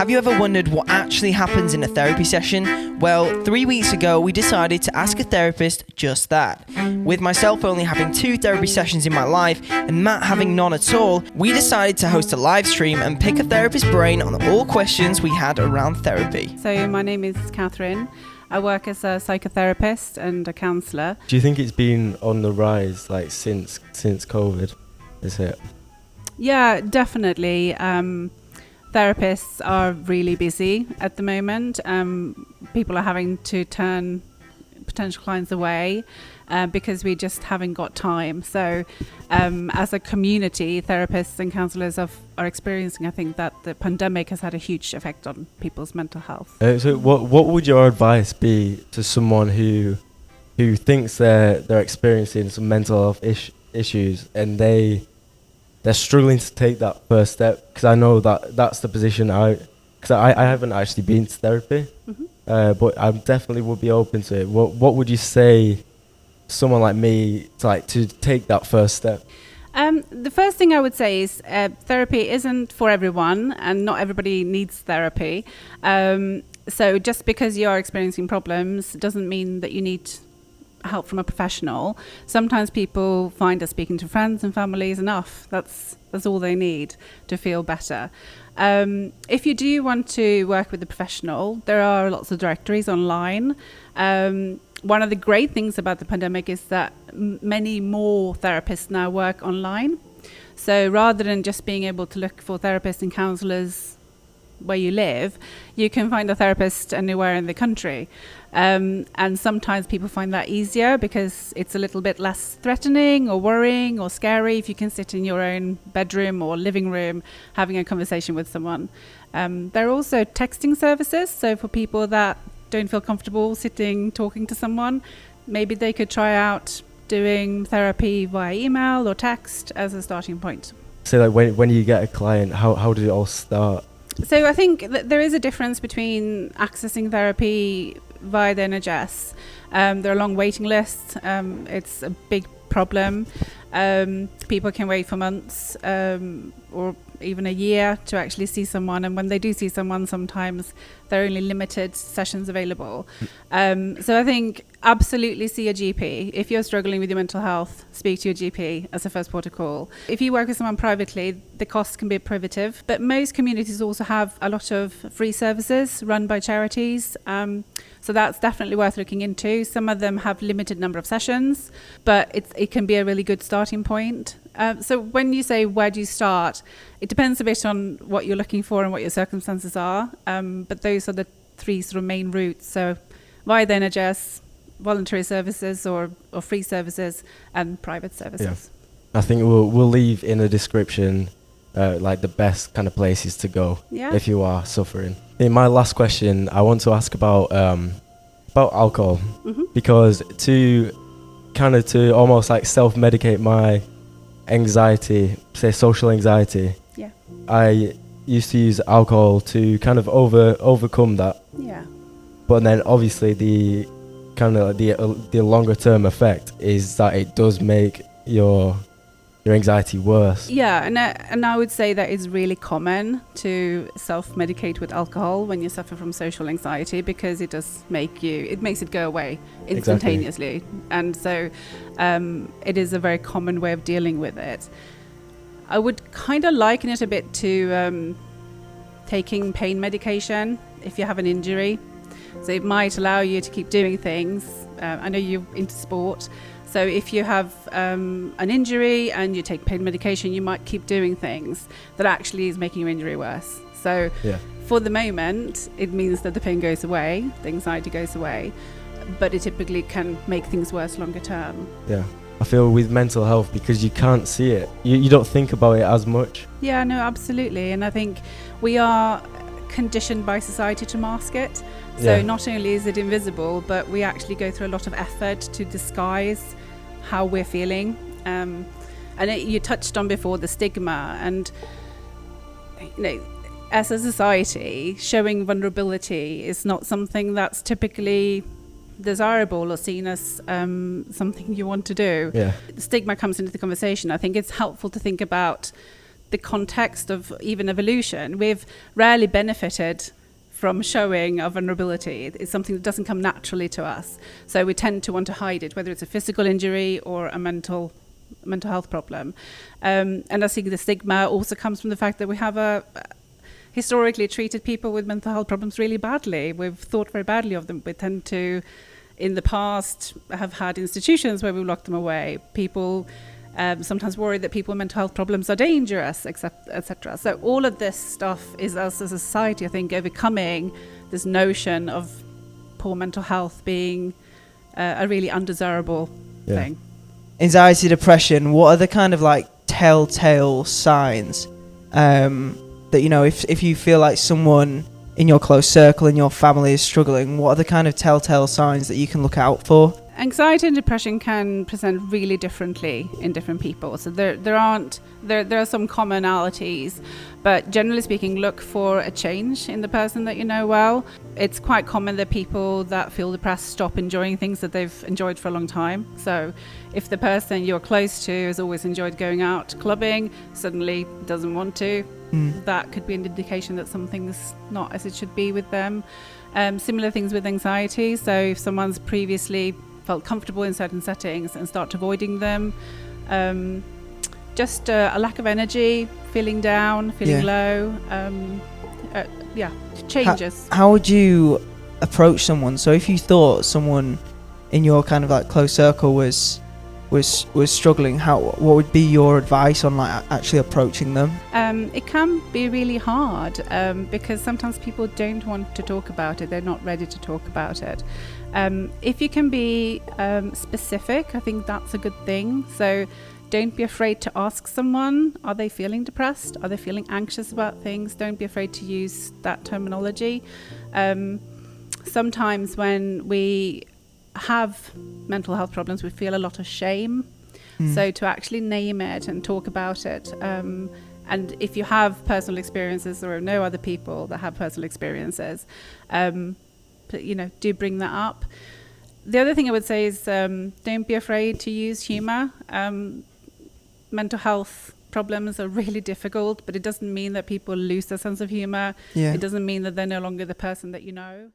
Have you ever wondered what actually happens in a therapy session? Well, 3 weeks ago we decided to ask a therapist just that. With myself only having 2 therapy sessions in my life and Matt having none at all, we decided to host a live stream and pick a therapist's brain on all questions we had around therapy. So my name is Catherine. I work as a psychotherapist and a counsellor. Do you think it's been on the rise since COVID? Is it? Yeah, definitely. Therapists are really busy at the moment. People are having to turn potential clients away because we just haven't got time. So as a community, therapists and counsellors are experiencing, I think, that the pandemic has had a huge effect on people's mental health. So what would your advice be to someone who thinks they're experiencing some mental health issues and they're struggling to take that first step? Because I know that's the position because I haven't actually been to therapy, but I definitely would be open to it. What would you say to someone like me to take that first step? The first thing I would say is therapy isn't for everyone, and not everybody needs therapy. So just because you are experiencing problems doesn't mean that you need help from a professional. Sometimes people find that speaking to friends and family is enough. That's all they need to feel better. If you do want to work with a professional, there are lots of directories online. One of the great things about the pandemic is that many more therapists now work online. So rather than just being able to look for therapists and counsellors where you live, you can find a therapist anywhere in the country. And sometimes people find that easier because it's a little bit less threatening or worrying or scary if you can sit in your own bedroom or living room having a conversation with someone. There are also texting services, so for people that don't feel comfortable talking to someone, maybe they could try out doing therapy via email or text as a starting point. So when you get a client, how did it all start? So I think that there is a difference between accessing therapy via the NHS. There are long waiting lists. It's a big problem. People can wait for months or even a year to actually see someone, and when they do see someone, sometimes there are only limited sessions available. So I think absolutely see a GP. If you're struggling with your mental health, speak to your GP as a first port of call. If you work with someone privately, the costs can be prohibitive, but most communities also have a lot of free services run by charities. So that's definitely worth looking into. Some of them have limited number of sessions, but it can be a really good starting point. So when you say where do you start, it depends a bit on what you're looking for and what your circumstances are. But those are the 3 sort of main routes. So via the NHS, voluntary services or free services, and private services. Yeah. I think we'll leave in the description the best kind of places to go if you are suffering. In my last question, I want to ask about alcohol, because to almost self-medicate my anxiety, say social anxiety, I used to use alcohol to kind of overcome that. Yeah. But then obviously the longer term effect is that it does make your anxiety worse. Yeah, and I would say that it's really common to self-medicate with alcohol when you suffer from social anxiety, because it makes it go away instantaneously. Exactly. And so it is a very common way of dealing with it. I would kind of liken it a bit to taking pain medication if you have an injury. So it might allow you to keep doing things. I know you're into sport. So if you have an injury and you take pain medication, you might keep doing things that actually is making your injury worse. So for the moment, it means that the pain goes away, the anxiety goes away, but it typically can make things worse longer term. Yeah. I feel with mental health, because you can't see it, you don't think about it as much. Yeah, no, absolutely. And I think we are conditioned by society to mask it. So not only is it invisible, but we actually go through a lot of effort to disguise how we're feeling. And you touched on before the stigma, and as a society, showing vulnerability is not something that's typically desirable or seen as something you want to do. The stigma comes into the conversation. I think it's helpful to think about the context of even evolution, we've rarely benefited from showing our vulnerability. It's something that doesn't come naturally to us. So we tend to want to hide it, whether it's a physical injury or a mental health problem. And I think the stigma also comes from the fact that we have historically treated people with mental health problems really badly. We've thought very badly of them. We tend to, in the past, have had institutions where we've locked them away. People sometimes worried that people with mental health problems are dangerous, etc. So all of this stuff is us as a society, I think, overcoming this notion of poor mental health being a really undesirable thing. Anxiety, depression, what are the kind of like telltale signs that, you know, if you feel like someone in your close circle, in your family is struggling, what are the kind of telltale signs that you can look out for? Anxiety and depression can present really differently in different people. So there are some commonalities, but generally speaking, look for a change in the person that you know well. It's quite common that people that feel depressed stop enjoying things that they've enjoyed for a long time. So if the person you're close to has always enjoyed going out clubbing, suddenly doesn't want to, that could be an indication that something's not as it should be with them. Similar things with anxiety. So if someone's previously felt comfortable in certain settings and start avoiding them, just a lack of energy, feeling down, feeling low, changes. How would you approach someone? So if you thought someone in your kind of like close circle was struggling, what would be your advice on like actually approaching them? It can be really hard because sometimes people don't want to talk about it. They're not ready to talk about it. If you can be specific, I think that's a good thing. So don't be afraid to ask someone, are they feeling depressed? Are they feeling anxious about things? Don't be afraid to use that terminology. Sometimes when we have mental health problems, we feel a lot of shame. So to actually name it and talk about it, and if you have personal experiences or know other people that have personal experiences, do bring that up. The other thing I would say is don't be afraid to use humor. Mental health problems are really difficult, but it doesn't mean that people lose their sense of humor. It doesn't mean that they're no longer the person that you know.